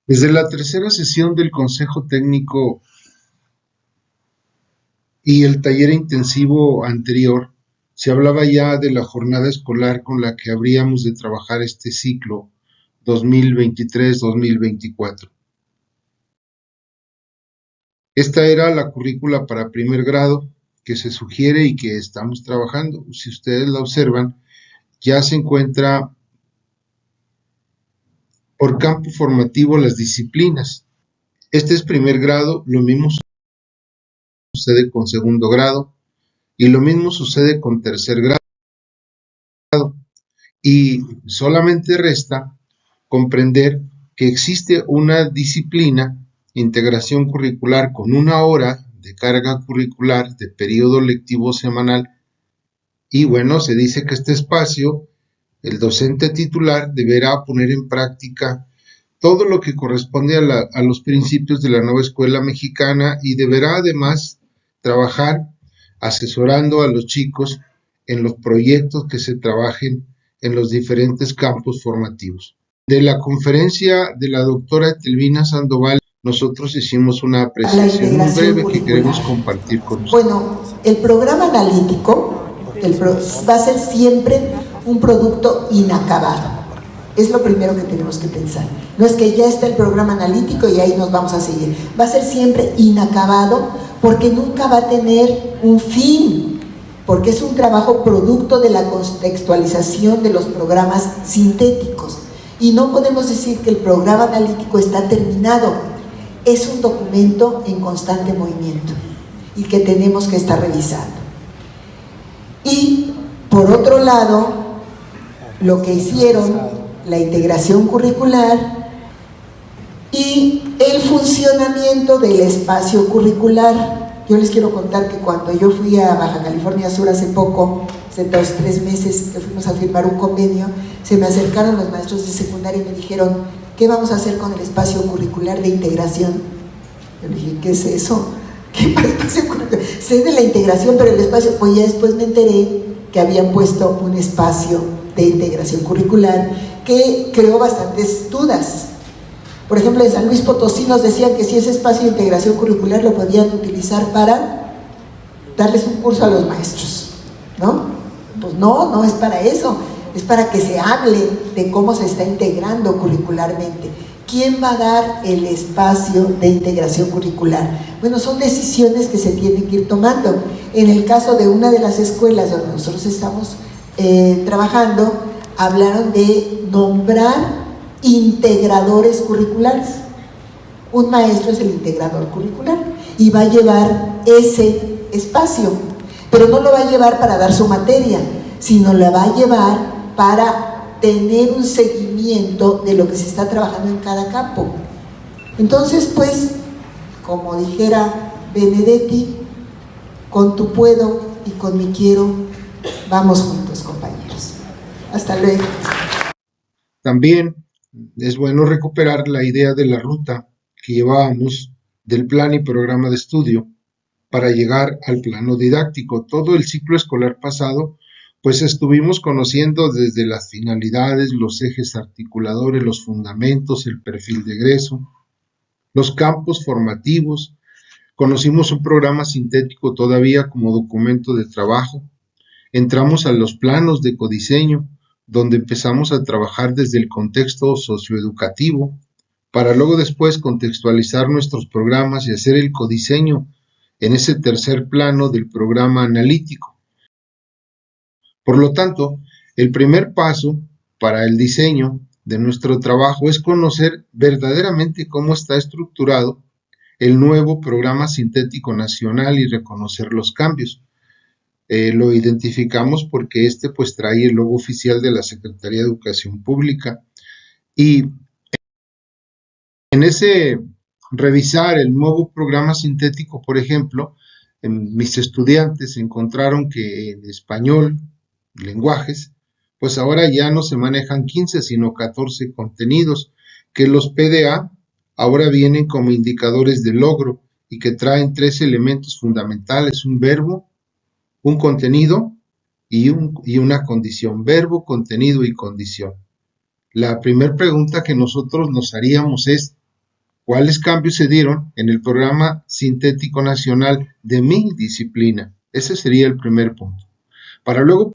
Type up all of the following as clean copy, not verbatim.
Desde la tercera sesión del Consejo Técnico y el taller intensivo anterior, se hablaba ya de la jornada escolar con la que habríamos de trabajar este ciclo 2023-2024. Esta era la currícula para primer grado que se sugiere y que estamos trabajando. Si ustedes la observan, ya se encuentra por campo formativo las disciplinas. Este es primer grado, lo mismo sucede con segundo grado y lo mismo sucede con tercer grado. Y solamente resta comprender que existe una disciplina, integración curricular, con 1 hora de carga curricular de periodo lectivo semanal, y bueno, se dice que este espacio, el docente titular deberá poner en práctica todo lo que corresponde a los principios de la nueva escuela mexicana y deberá además trabajar asesorando a los chicos en los proyectos que se trabajen en los diferentes campos formativos. De la conferencia de la doctora Etelvina Sandoval, nosotros hicimos una apreciación muy breve que queremos compartir con ustedes. Bueno, el programa analítico va a ser siempre un producto inacabado. Es lo primero que tenemos que pensar. No es que ya está el programa analítico y ahí nos vamos a seguir. Va a ser siempre inacabado porque nunca va a tener un fin, porque es un trabajo producto de la contextualización de los programas sintéticos. Y no podemos decir que el programa analítico está terminado. Es un documento en constante movimiento y que tenemos que estar revisando. Y por otro lado, lo que hicieron, la integración curricular y el funcionamiento del espacio curricular. Yo les quiero contar que cuando yo fui a Baja California Sur hace poco, hace 2-3 meses que fuimos a firmar un convenio, se me acercaron los maestros de secundaria y me dijeron: ¿qué vamos a hacer con el espacio curricular de integración? Yo dije: ¿qué es eso? ¿Qué espacio curricular? Sé de la integración, pero el espacio, pues ya después me enteré que habían puesto un espacio de integración curricular que creó bastantes dudas. Por ejemplo, en San Luis Potosí nos decían que si ese espacio de integración curricular lo podían utilizar para darles un curso a los maestros, ¿no? Pues no es para eso, es para que se hable de cómo se está integrando curricularmente. ¿Quién va a dar el espacio de integración curricular? Bueno, son decisiones que se tienen que ir tomando. En el caso de una de las escuelas donde nosotros estamos trabajando, hablaron de nombrar integradores curriculares. Un maestro es el integrador curricular y va a llevar ese espacio, pero no lo va a llevar para dar su materia, sino lo va a llevar para tener un seguimiento de lo que se está trabajando en cada campo. Entonces, pues, como dijera Benedetti, con tu puedo y con mi quiero, vamos juntos, compañeros. Hasta luego. También es bueno recuperar la idea de la ruta que llevábamos del plan y programa de estudio para llegar al plano didáctico. Todo el ciclo escolar pasado, pues estuvimos conociendo desde las finalidades, los ejes articuladores, los fundamentos, el perfil de egreso, los campos formativos. Conocimos un programa sintético todavía como documento de trabajo. Entramos a los planos de codiseño, donde empezamos a trabajar desde el contexto socioeducativo, para luego después contextualizar nuestros programas y hacer el codiseño en ese tercer plano del programa analítico. Por lo tanto, el primer paso para el diseño de nuestro trabajo es conocer verdaderamente cómo está estructurado el nuevo programa sintético nacional y reconocer los cambios. Lo identificamos porque pues trae el logo oficial de la Secretaría de Educación Pública, y en ese revisar el nuevo programa sintético, por ejemplo, mis estudiantes encontraron que en español, lenguajes, pues ahora ya no se manejan 15 sino 14 contenidos, que los PDA ahora vienen como indicadores de logro y que traen 3 elementos fundamentales: un verbo, un contenido y una condición. Verbo, contenido y condición. La primera pregunta que nosotros nos haríamos es: ¿Cuáles cambios se dieron en el programa sintético nacional de mi disciplina? Ese sería el primer punto. Para luego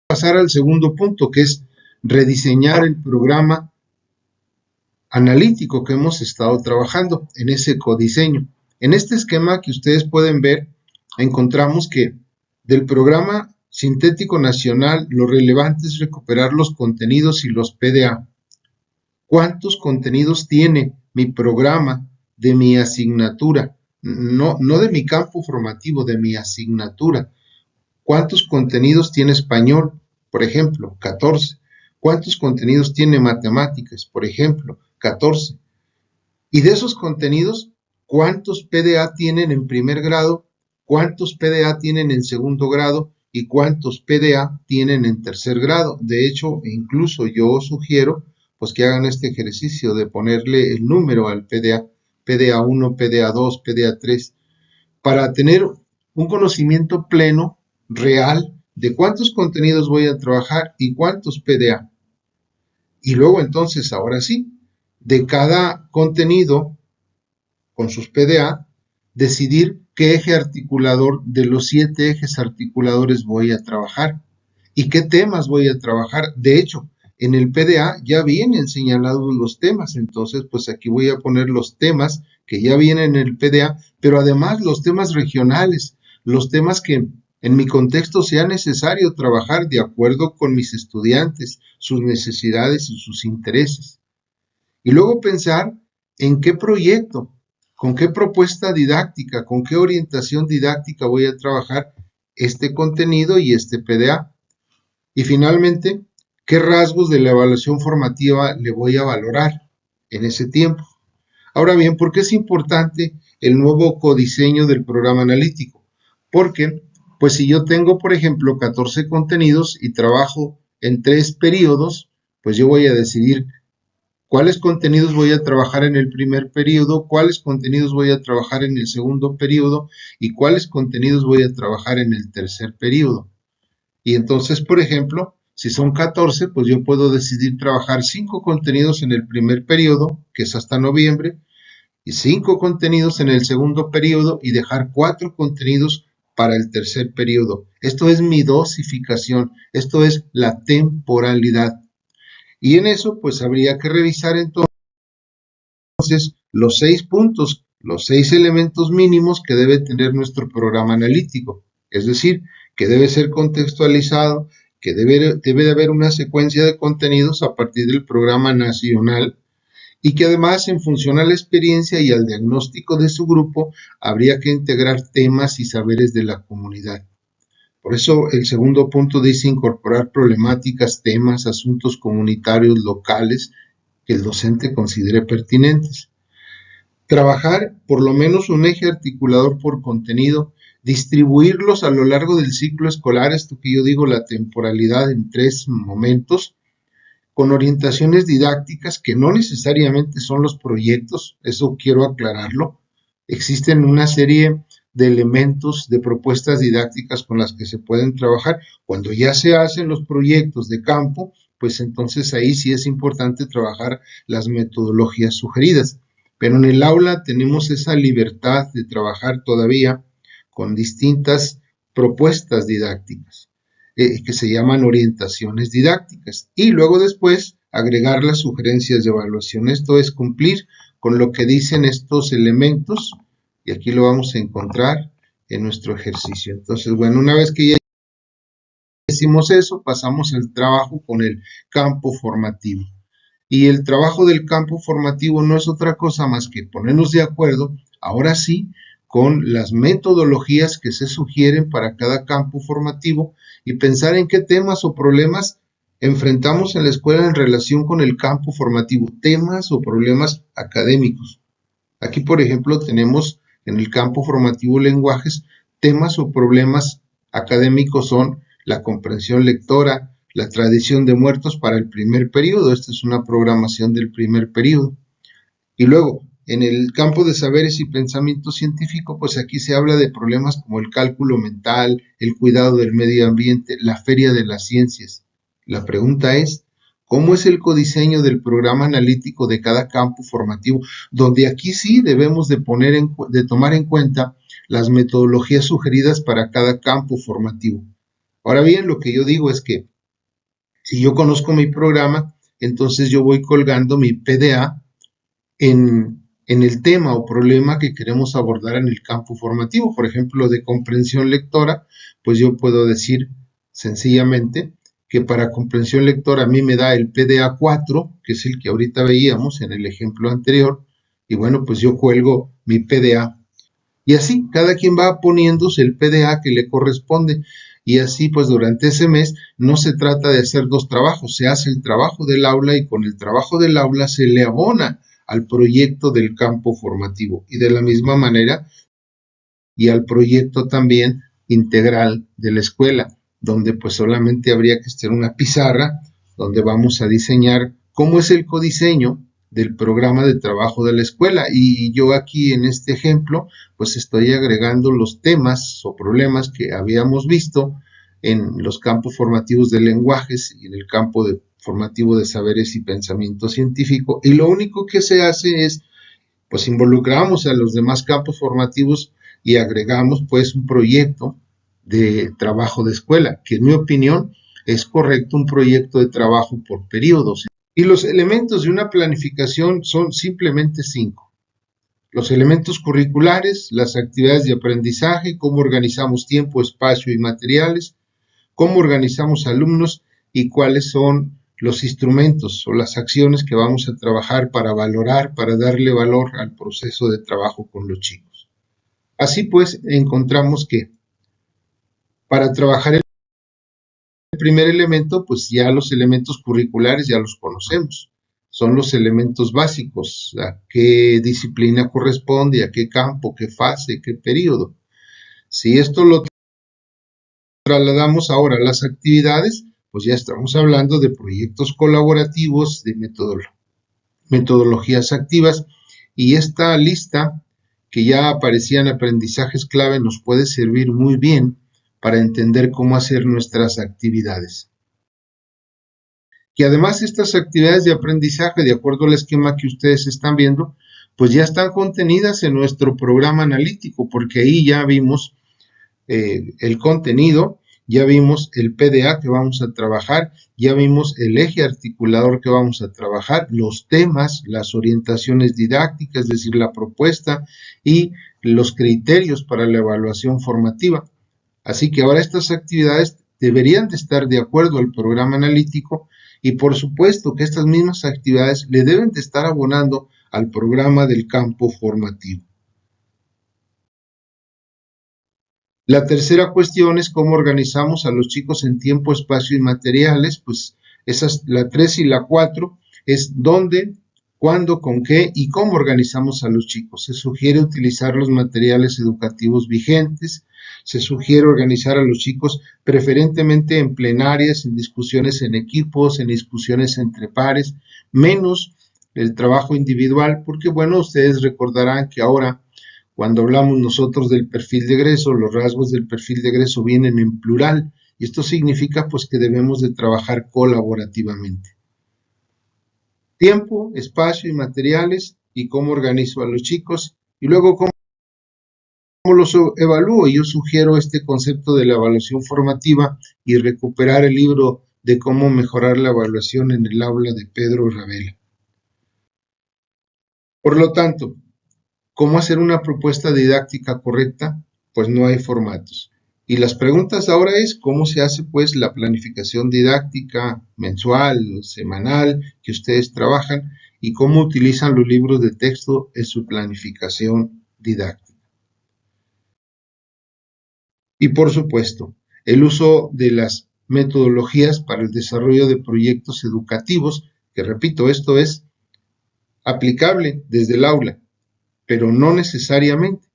pasar al segundo punto, que es rediseñar el programa analítico que hemos estado trabajando en ese codiseño. En este esquema que ustedes pueden ver, encontramos que del programa sintético nacional lo relevante es recuperar los contenidos y los PDA. ¿Cuántos contenidos tiene mi programa de mi asignatura? No de mi campo formativo, de mi asignatura. ¿Cuántos contenidos tiene español? Por ejemplo, 14. ¿Cuántos contenidos tiene matemáticas? Por ejemplo, 14. Y de esos contenidos, ¿cuántos PDA tienen en primer grado? ¿Cuántos PDA tienen en segundo grado? ¿Y cuántos PDA tienen en tercer grado? De hecho, incluso yo sugiero pues que hagan este ejercicio de ponerle el número al PDA, PDA 1, PDA 2, PDA 3, para tener un conocimiento pleno, real, de cuántos contenidos voy a trabajar y cuántos PDA. Y luego entonces, ahora sí, de cada contenido con sus PDA, decidir qué eje articulador de los 7 ejes articuladores voy a trabajar y qué temas voy a trabajar. De hecho, en el PDA ya vienen señalados los temas, entonces pues aquí voy a poner los temas que ya vienen en el PDA, pero además los temas regionales, los temas que en mi contexto sea necesario trabajar de acuerdo con mis estudiantes, sus necesidades y sus intereses. Y luego pensar en qué proyecto, con qué propuesta didáctica, con qué orientación didáctica voy a trabajar este contenido y este PDA. Y finalmente, ¿qué rasgos de la evaluación formativa le voy a valorar en ese tiempo? Ahora bien, ¿por qué es importante el nuevo codiseño del programa analítico? Porque, pues si yo tengo, por ejemplo, 14 contenidos y trabajo en 3 periodos, pues yo voy a decidir cuáles contenidos voy a trabajar en el primer periodo, cuáles contenidos voy a trabajar en el segundo periodo y cuáles contenidos voy a trabajar en el tercer periodo. Y entonces, por ejemplo, si son 14, pues yo puedo decidir trabajar 5 contenidos en el primer periodo, que es hasta noviembre, y 5 contenidos en el segundo periodo y dejar 4 contenidos para el tercer periodo. Esto es mi dosificación, esto es la temporalidad. Y en eso, pues habría que revisar entonces los 6 puntos, los 6 elementos mínimos que debe tener nuestro programa analítico. Es decir, que debe ser contextualizado, que debe de haber una secuencia de contenidos a partir del programa nacional y que además en función a la experiencia y al diagnóstico de su grupo habría que integrar temas y saberes de la comunidad. Por eso el segundo punto dice incorporar problemáticas, temas, asuntos comunitarios locales que el docente considere pertinentes. Trabajar por lo menos un eje articulador por contenido, distribuirlos a lo largo del ciclo escolar, esto que yo digo la temporalidad en 3 momentos, con orientaciones didácticas que no necesariamente son los proyectos, eso quiero aclararlo. Existen una serie de elementos, de propuestas didácticas con las que se pueden trabajar. Cuando ya se hacen los proyectos de campo, pues entonces ahí sí es importante trabajar las metodologías sugeridas. Pero en el aula tenemos esa libertad de trabajar todavía con distintas propuestas didácticas que se llaman orientaciones didácticas y luego después agregar las sugerencias de evaluación. Esto es cumplir con lo que dicen estos elementos y aquí lo vamos a encontrar en nuestro ejercicio. Entonces, bueno, una vez que ya hicimos eso, pasamos al trabajo con el campo formativo. Y el trabajo del campo formativo no es otra cosa más que ponernos de acuerdo, ahora sí, con las metodologías que se sugieren para cada campo formativo y pensar en qué temas o problemas enfrentamos en la escuela en relación con el campo formativo, temas o problemas académicos. Aquí, por ejemplo, tenemos en el campo formativo lenguajes, temas o problemas académicos son la comprensión lectora, la tradición de muertos para el primer periodo. Esta es una programación del primer periodo. Y luego, en el campo de saberes y pensamiento científico, pues aquí se habla de problemas como el cálculo mental, el cuidado del medio ambiente, la feria de las ciencias. La pregunta es, cómo es el codiseño del programa analítico de cada campo formativo, donde aquí sí debemos de tomar en cuenta las metodologías sugeridas para cada campo formativo. Ahora bien, lo que yo digo es que si yo conozco mi programa, entonces yo voy colgando mi PDA en el tema o problema que queremos abordar en el campo formativo. Por ejemplo, de comprensión lectora, pues yo puedo decir sencillamente que para comprensión lectora a mí me da el PDA 4, que es el que ahorita veíamos en el ejemplo anterior, y bueno, pues yo cuelgo mi PDA. Y así, cada quien va poniéndose el PDA que le corresponde. Y así, pues durante ese mes no se trata de hacer dos trabajos, se hace el trabajo del aula y con el trabajo del aula se le abona al proyecto del campo formativo y de la misma manera y al proyecto también integral de la escuela, donde pues solamente habría que hacer una pizarra donde vamos a diseñar cómo es el codiseño del programa de trabajo de la escuela. Y yo aquí en este ejemplo pues estoy agregando los temas o problemas que habíamos visto en los campos formativos de lenguajes y en el campo formativo de saberes y pensamiento científico, y lo único que se hace es pues involucramos a los demás campos formativos y agregamos pues un proyecto de trabajo de escuela, que en mi opinión es correcto un proyecto de trabajo por periodos. Y los elementos de una planificación son simplemente 5. Los elementos curriculares, las actividades de aprendizaje, cómo organizamos tiempo, espacio y materiales, cómo organizamos alumnos y cuáles son los instrumentos o las acciones que vamos a trabajar para valorar, para darle valor al proceso de trabajo con los chicos. Así pues, encontramos que para trabajar el primer elemento, pues ya los elementos curriculares ya los conocemos. Son los elementos básicos, a qué disciplina corresponde, a qué campo, qué fase, qué periodo. Si esto lo trasladamos ahora a las actividades, pues ya estamos hablando de proyectos colaborativos, de metodologías activas, y esta lista que ya aparecía en aprendizajes clave nos puede servir muy bien para entender cómo hacer nuestras actividades. Y además estas actividades de aprendizaje, de acuerdo al esquema que ustedes están viendo, pues ya están contenidas en nuestro programa analítico, porque ahí ya vimos el contenido, ya vimos el PDA que vamos a trabajar, ya vimos el eje articulador que vamos a trabajar, los temas, las orientaciones didácticas, es decir, la propuesta y los criterios para la evaluación formativa. Así que ahora estas actividades deberían de estar de acuerdo al programa analítico y por supuesto que estas mismas actividades le deben de estar abonando al programa del campo formativo. La tercera cuestión es cómo organizamos a los chicos en tiempo, espacio y materiales. Pues esas, la 3 y la 4 es dónde, cuándo, con qué y cómo organizamos a los chicos. Se sugiere utilizar los materiales educativos vigentes. Se sugiere organizar a los chicos preferentemente en plenarias, en discusiones en equipos, en discusiones entre pares, menos el trabajo individual, porque bueno, ustedes recordarán que ahora cuando hablamos nosotros del perfil de egreso, los rasgos del perfil de egreso vienen en plural y esto significa pues que debemos de trabajar colaborativamente. Tiempo, espacio y materiales y cómo organizo a los chicos y luego cómo los evalúo. Yo sugiero este concepto de la evaluación formativa y recuperar el libro de cómo mejorar la evaluación en el aula de Pedro Ravela. Por lo tanto, ¿cómo hacer una propuesta didáctica correcta? Pues no hay formatos. Y las preguntas ahora es cómo se hace pues la planificación didáctica mensual, semanal que ustedes trabajan y cómo utilizan los libros de texto en su planificación didáctica. Y por supuesto, el uso de las metodologías para el desarrollo de proyectos educativos, que repito, esto es aplicable desde el aula, pero no necesariamente.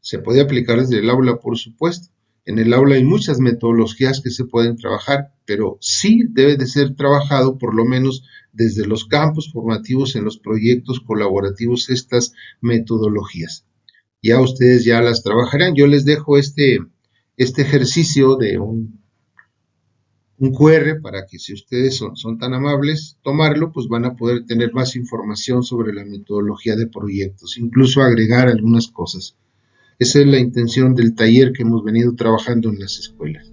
Se puede aplicar desde el aula, por supuesto. En el aula hay muchas metodologías que se pueden trabajar, pero sí debe de ser trabajado por lo menos desde los campos formativos en los proyectos colaborativos estas metodologías. Ya ustedes ya las trabajarán. Yo les dejo este ejercicio de un un QR para que si ustedes son tan amables tomarlo, pues van a poder tener más información sobre la metodología de proyectos, incluso agregar algunas cosas. Esa es la intención del taller que hemos venido trabajando en las escuelas.